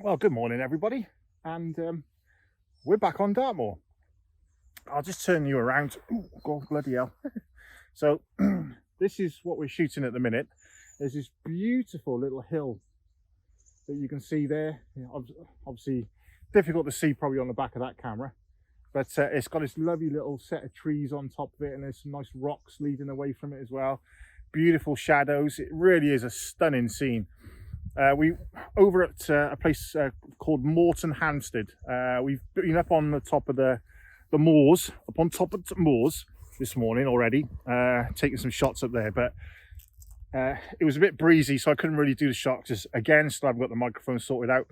Well, good morning, everybody, and we're back on Dartmoor. I'll just turn you around. Ooh, God, bloody hell. So, this is what we're shooting at the minute. There's this beautiful little hill that you can see there. Obviously, difficult to see probably on the back of that camera, but it's got this lovely little set of trees on top of it, and there's some nice rocks leading away from it as well. Beautiful shadows. It really is a stunning scene. We over at a place called Moreton Hampstead. We've been up on the top of the moors, up on top of the moors this morning already, taking some shots up there. But it was a bit breezy, so I couldn't really do the shots. Just again, still haven't got the microphone sorted out.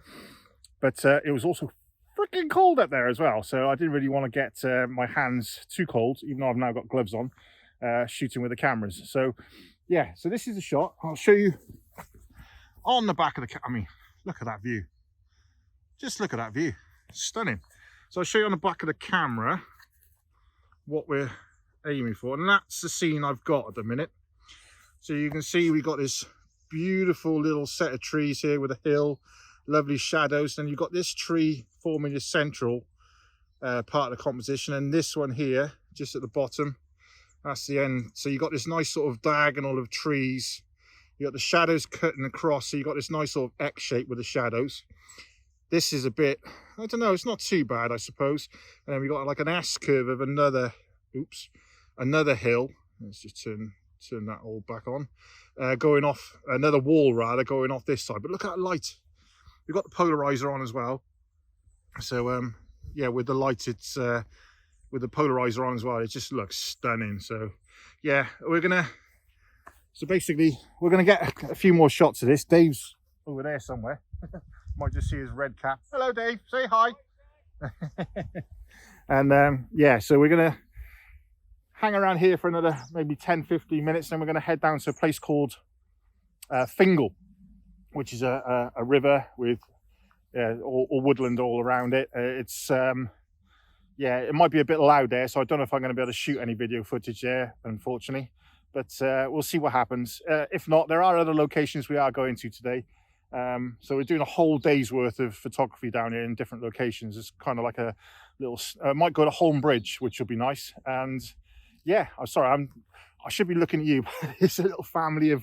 But it was also freaking cold up there as well, so I didn't really want to get my hands too cold, even though I've now got gloves on, shooting with the cameras. So yeah, so this is a shot. I'll show you. On the back of the I mean, look at that view. Just look at that view. Stunning. So I'll show you on the back of the camera what we're aiming for. And that's the scene I've got at the minute. So you can see we've got this beautiful little set of trees here with a hill, lovely shadows. Then you've got this tree forming the central part of the composition. And this one here, just at the bottom, that's the end. So you've got this nice sort of diagonal of trees. You got the shadows cutting across, so you got this nice sort of X shape with the shadows. This is a bit, I don't know, it's not too bad, I suppose. And then we got like an S curve of another hill. Let's just turn that all back on. Going off another wall rather, going off this side. But look at that light. We've got the polarizer on as well. So yeah, with the light, it's with the polarizer on as well, it just looks stunning. So yeah, so basically, we're going to get a few more shots of this. Dave's over there somewhere. Might just see his red cap. Hello, Dave. Say hi. And yeah, so we're going to hang around here for another maybe 10-15 minutes. Then we're going to head down to a place called Fingal, which is a river with all woodland all around it. It's yeah, it might be a bit loud there, so I don't know if I'm going to be able to shoot any video footage there, unfortunately. But we'll see what happens. If not, there are other locations we are going to today. So we're doing a whole day's worth of photography down here in different locations. It's kind of like a little, might go to Holme Bridge, which will be nice. And yeah, I'm sorry, I should be looking at you, but it's a little family of,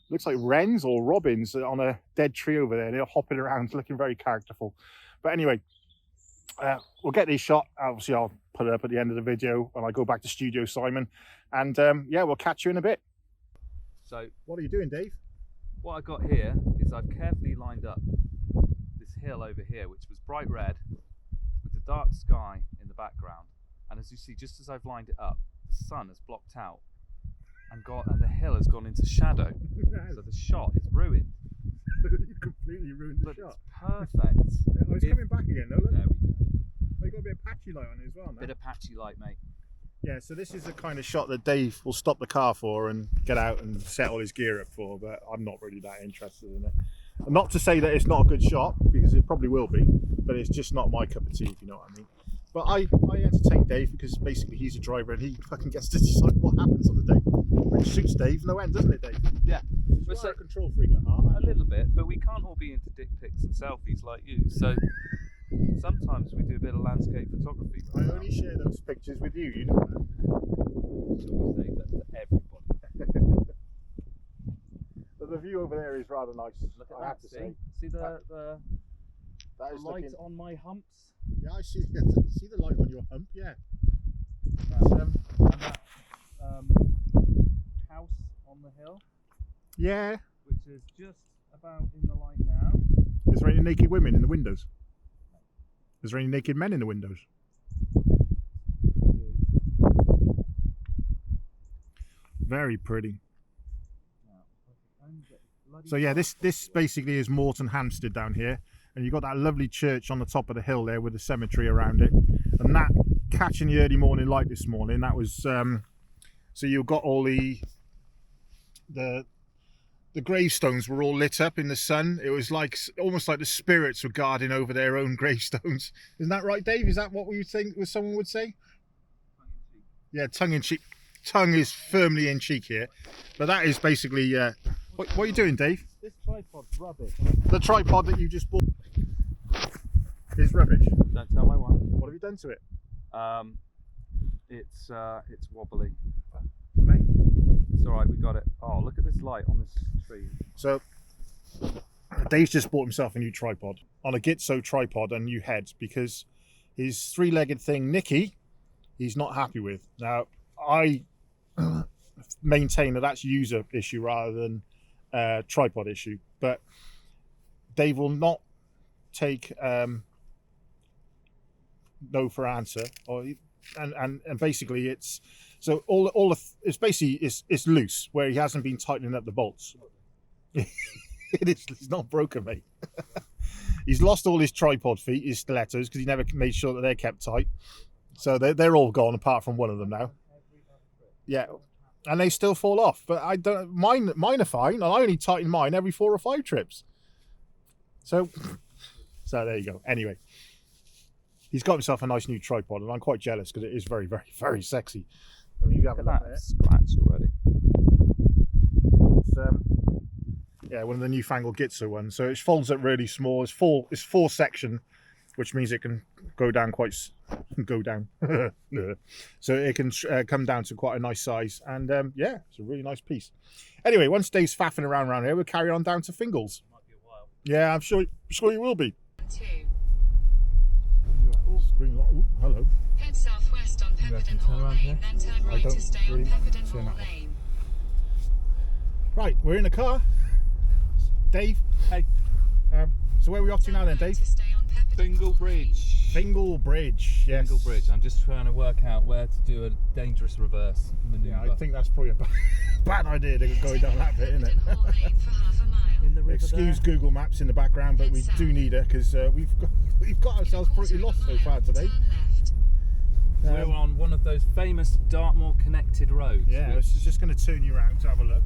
looks like wrens or robins on a dead tree over there. They're hopping around, looking very characterful. But anyway, we'll get these shot. Obviously, I'll put it up at the end of the video when I go back to Studio Simon. And yeah, we'll catch you in a bit. So what are you doing, Dave? what I got here is I've carefully lined up this hill over here, which was bright red with the dark sky in the background. And as you see, just as I've lined it up, the sun has blocked out and the hill has gone into shadow. So the shot is ruined. You completely ruined the shot. It's perfect. Oh, it's coming back again, though. Look. There we go. Oh, you got a bit of patchy light on it as well, man. Bit of patchy light, mate. Yeah, so this is the kind of shot that Dave will stop the car for and get out and set all his gear up for, but I'm not really that interested in it. Not to say that it's not a good shot, because it probably will be, but it's just not my cup of tea, if you know what I mean. But I entertain Dave because basically he's a driver and he fucking gets to decide what happens on the day. Which suits Dave no end, doesn't it, Dave? Yeah. You're a control freak at heart, a little bit, but we can't all be into dick pics and selfies like you. So sometimes we do a bit of landscape photography. I only share those pictures with you, you know that. So we say that to everybody. But the view over there is rather nice. Look at I that. have to say. See the is light looking... on my humps? Yeah, I see. See the light on your hump. Yeah. And that house on the hill. Yeah. Which is just about in the light now. Is there any naked women in the windows? Is there any naked men in the windows? Very pretty. So yeah, this basically is Moreton Hampstead down here, and you've got that lovely church on the top of the hill there with the cemetery around it, and that catching the early morning light this morning, that was so you've got all the gravestones were all lit up in the sun. It was like almost like the spirits were guarding over their own gravestones. Isn't that right, Dave? Is that what we think someone would say? Yeah, tongue in cheek. Tongue is firmly in cheek here, but that is basically what are you doing, Dave? This tripod's rubbish. The tripod that you just bought. It's rubbish. Don't tell my wife. What have you done to it? It's wobbly. Mate. It's all right. We got it. Oh, look at this light on this tree. So Dave's just bought himself a new tripod on a Gitzo tripod and new heads because his three-legged thing, Nicky, he's not happy with. Now, I maintain that that's user issue rather than tripod issue, but Dave will not take no for answer, or and basically it's so all of it's basically it's loose where he hasn't been tightening up the bolts. It's not broken, mate. He's lost all his tripod feet, his stilettos, because he never made sure that they're kept tight. So they're all gone apart from one of them now. Yeah, and they still fall off. But I don't mine are fine, and I only tighten mine every 4 or 5 trips. So there you go. Anyway, he's got himself a nice new tripod, and I'm quite jealous because it is very, very, very sexy. I mean, you have a look at it. Scratched already. It's, yeah, one of the newfangled Gitzo ones. So it folds up really small. It's 4 section, which means it can go down go down. So it can come down to quite a nice size. And yeah, it's a really nice piece. Anyway, once Dave's faffing around here, we'll carry on down to Fingles. Might be a while. Yeah, I'm sure you will be. 2. Screen lock. Ooh, hello. Head southwest on Pepperden Hall Lane, then turn right to stay on Pepperden turn Hall that off. Lane. Right, we're in the car. Dave, Hey, so where are we off to now then, Dave? To stay on Pepperden Fingal Hall Bridge. Fingal Bridge, yes. Fingal Bridge. I'm just trying to work out where to do a dangerous reverse manoeuvre. Yeah, I think that's probably a bad idea to go down that bit, isn't it? Pepperden Hall Lane for half a mile. In the river Excuse there. Google Maps in the background, but we do need her because we've got ourselves pretty lost so far today. Turn left. We're on one of those famous Dartmoor connected roads. Yeah, which- this is just going to turn you around to have a look.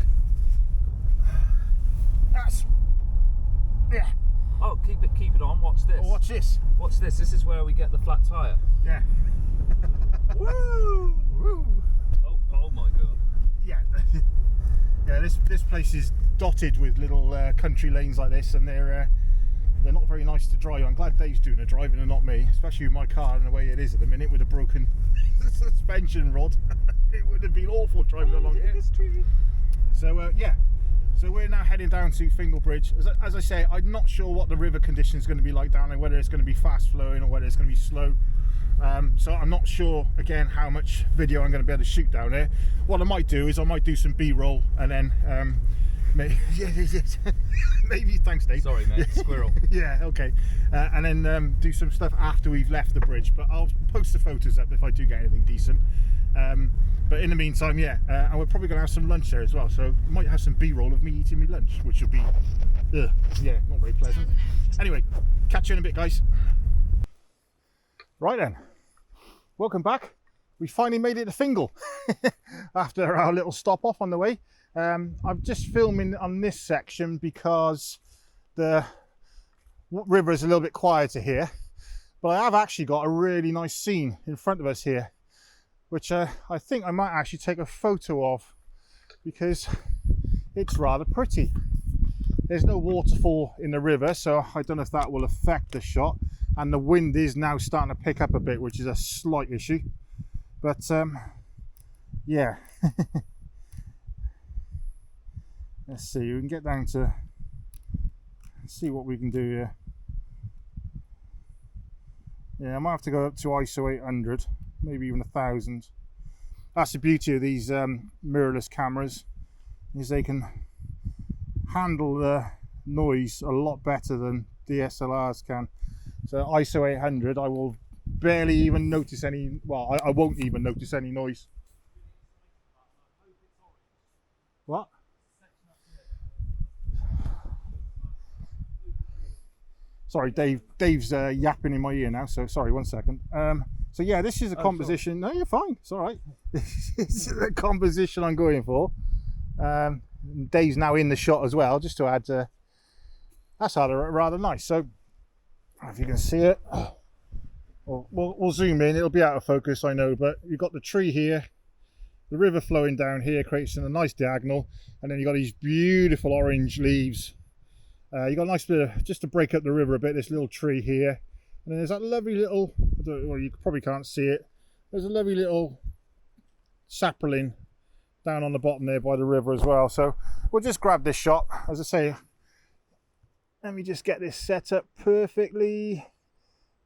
That's yeah. Oh, keep it on. Watch this. Oh, watch this. Watch this. This is where we get the flat tire. Yeah. Woo! Woo. Oh my god. Yeah. Yeah. This place is dotted with little country lanes like this, and they're not very nice to drive. I'm glad Dave's doing the driving and not me, especially with my car and the way it is at the minute with a broken suspension rod. It would have been awful driving along here. So yeah. So we're now heading down to Fingal Bridge. As I say, I'm not sure what the river condition is going to be like down there, whether it's going to be fast flowing or whether it's going to be slow. So I'm not sure, again, how much video I'm going to be able to shoot down there. What I might do is I might do some B-roll and then maybe, maybe, thanks Dave. Sorry, mate. Squirrel. Yeah, okay. And then do some stuff after we've left the bridge, but I'll post the photos up if I do get anything decent. But in the meantime, yeah, and we're probably going to have some lunch there as well, so we might have some B-roll of me eating my lunch, which will be, yeah, not very pleasant. Anyway, catch you in a bit, guys. Right then, welcome back. We finally made it to Fingal after our little stop off on the way. I'm just filming on this section because the river is a little bit quieter here, but I have actually got a really nice scene in front of us here, which I think I might actually take a photo of because it's rather pretty. There's no waterfall in the river, so I don't know if that will affect the shot, and the wind is now starting to pick up a bit, which is a slight issue, but yeah. Let's see, we can get down to see what we can do here. Yeah, I might have to go up to ISO 800, maybe even 1000. That's the beauty of these mirrorless cameras, is they can handle the noise a lot better than DSLRs can. So ISO 800, I will barely even notice any, well, I won't even notice any noise. What? Sorry, Dave's yapping in my ear now, so sorry, 1 second. So yeah, this is a composition. Sorry. No, you're fine. It's all right. This is the composition I'm going for. Dave's now in the shot as well, just to add. That's rather nice. So if you can see it, we'll zoom in. It'll be out of focus, I know, but you've got the tree here, the river flowing down here, creating a nice diagonal, and then you've got these beautiful orange leaves. You got a nice bit of, just to break up the river a bit, this little tree here, And then there's that lovely little, well, you probably can't see it, there's a lovely little sapling down on the bottom there by the river as well. So we'll just grab this shot. As I say, let me just get this set up perfectly.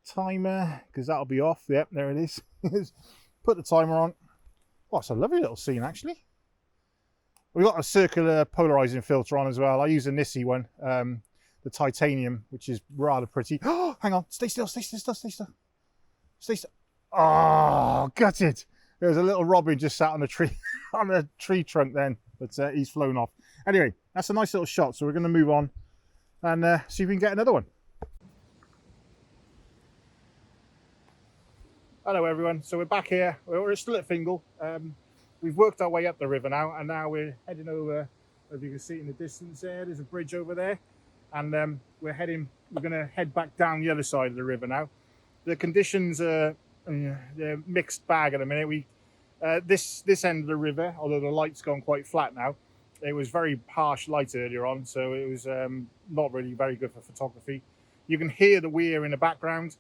Timer, because that'll be off. Yep, there it is. Put the timer on. Oh, it's a lovely little scene actually. We've got a circular polarizing filter on as well. I use a Nissi one, the titanium, which is rather pretty. Oh, hang on, stay still, stay still, stay still, stay still. Oh, gutted. There's a little robin just sat on the tree, on the tree trunk then, but he's flown off. Anyway, that's a nice little shot. So we're going to move on and see if we can get another one. Hello everyone, so we're back here. We're still at Fingal. We've worked our way up the river now, and now we're heading over. As you can see in the distance there's a bridge over there, and we're going to head back down the other side of the river now. The conditions are they're mixed bag at the minute. This end of the river, although the light's gone quite flat now, it was very harsh light earlier on, so it was not really very good for photography. You can hear the weir in the background.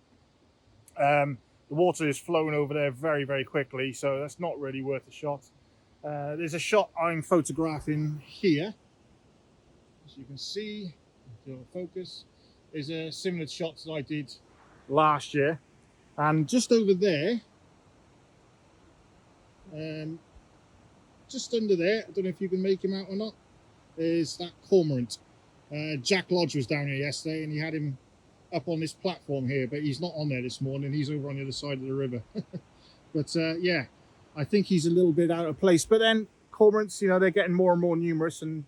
The water is flowing over there very, very quickly, so that's not really worth a shot. There's a shot I'm photographing here. As you can see, focus, is a similar shot that I did last year. And just over there, just under there, I don't know if you can make him out or not, is that cormorant. Jack Lodge was down here yesterday and he had him up on this platform here, but he's not on there this morning. He's over on the other side of the river. But yeah, I think he's a little bit out of place. But then cormorants, you know, they're getting more and more numerous, and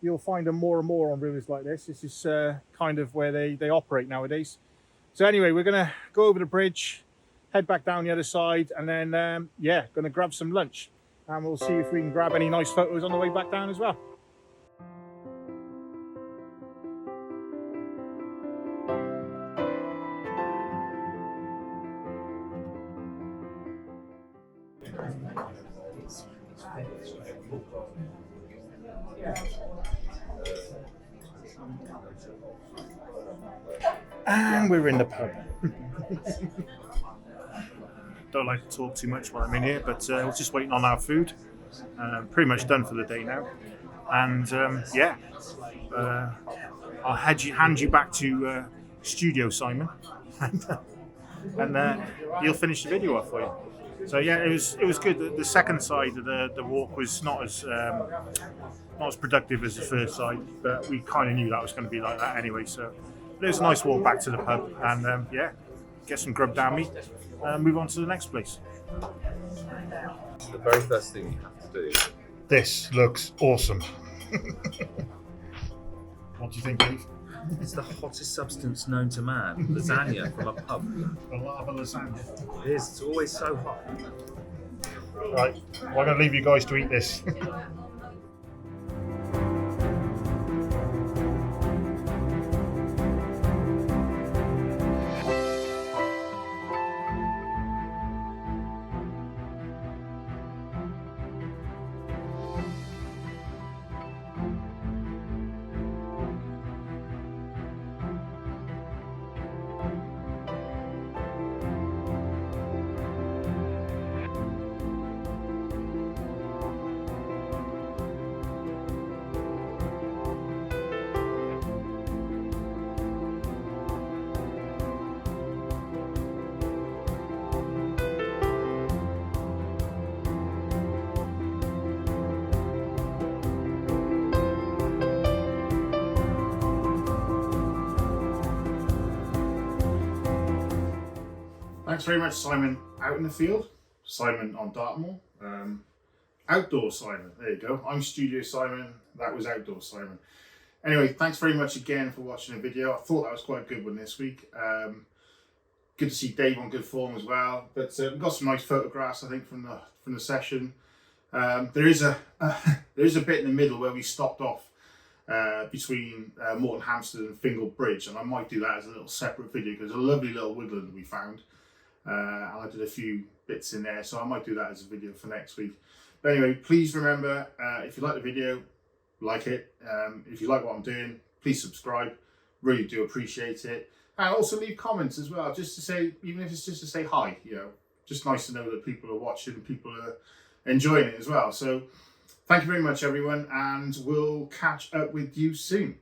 you'll find them more and more on rivers like this. This is kind of where they operate nowadays. So anyway, we're gonna go over the bridge, head back down the other side, and then yeah, gonna grab some lunch, and we'll see if we can grab any nice photos on the way back down as well. And we're in the pub. Don't like to talk too much while I'm in here, but we're just waiting on our food. Pretty much done for the day now. And yeah, I'll hand you back to Studio Simon, and he'll finish the video off for you. So yeah, it was good. The second side of the walk was not as productive as the first side, but we kind of knew that was going to be like that anyway. So it was a nice walk back to the pub, and yeah, get some grub down me, and move on to the next place. The very first thing you have to do. This looks awesome. What do you think, Dave? It's the hottest substance known to man. Lasagna from a pub. A lava lasagna. It is. It's always so hot. Right, well, I'm going to leave you guys to eat this. Thanks very much, Simon, out in the field. Simon on Dartmoor. Outdoor Simon, there you go. I'm Studio Simon, that was Outdoor Simon. Anyway, thanks very much again for watching the video. I thought that was quite a good one this week. Good to see Dave on good form as well. But we've got some nice photographs, I think, from the session. There is a bit in the middle where we stopped off between Morton Hampstead and Fingal Bridge, and I might do that as a little separate video because there's a lovely little woodland we found. And I did a few bits in there, so I might do that as a video for next week. But anyway, please remember, if you like the video, like it. If you like what I'm doing, please subscribe. Really do appreciate it. And also leave comments as well, just to say, even if it's just to say hi, you know, just nice to know that people are watching, people are enjoying it as well. So thank you very much, everyone, and we'll catch up with you soon.